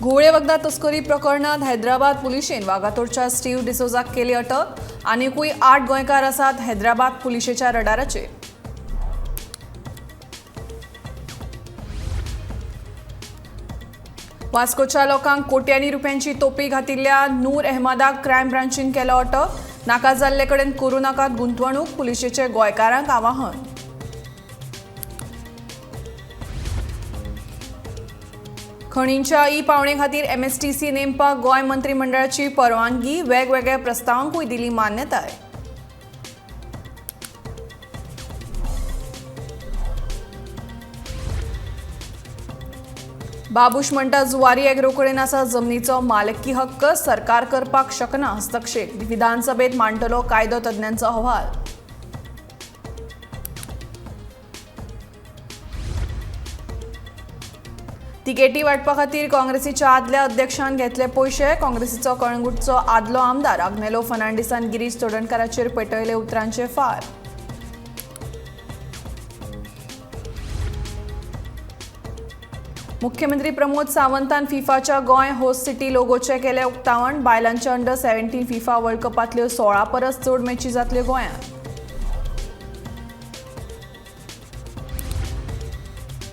घोळे वखदा तस्करी प्रकरणात हैदराबाद पुलिशेन वागातोरच्या स्टीव्ह डिसोजाक केली अटक। आनीकूय 8 गोंयकार आसात हैदराबाद पुलिशेच्या रडाराचेर। वास्कोच्या लोकांक कोट्यांनी रुपयांची तोपी घातिल्ल्या नूर अहमदाक क्रायम ब्रांचीन केलो अटक। नाका जाल्ले कडेन करूं नाकात गुंतवणूक, पुलिशेचे गोंयकारांक आवाहन। खणींच्या ई-पावणे खातीर MSTC नेमपाक गोंय मंत्रिमंडळाची परवानगी, वेगवेगळ्या प्रस्तावांकूय दिली मान्यताय। बाबूश म्हणटा जुवारी एग्रो कडेन आसा जमनीचो मालकी हक्क, सरकार करपाक शकना हस्तक्षेप। विधानसभेत मांडटलो कायदो तज्ञांचो अहवाल। तिकेटी वाटपा खातीर काँग्रेसीच्या आदल्या अध्यक्षान घेतले पयशे। काँग्रेसीचो कळंगूटचो आदलो आमदार आग्नेलो फर्नांडिसान गिरीश चोडणकाराचेर पेटयले उतरांचे फार। मुख्यमंत्री प्रमोद सावंतान फिफाच्या गोंय होस्ट सिटी लोगोचे केले उक्तावण। बायलांच्या अंडर 17 फिफा वर्ल्ड कपांतल्यो 16 परस चड मॅची जातल्यो गोंयांत।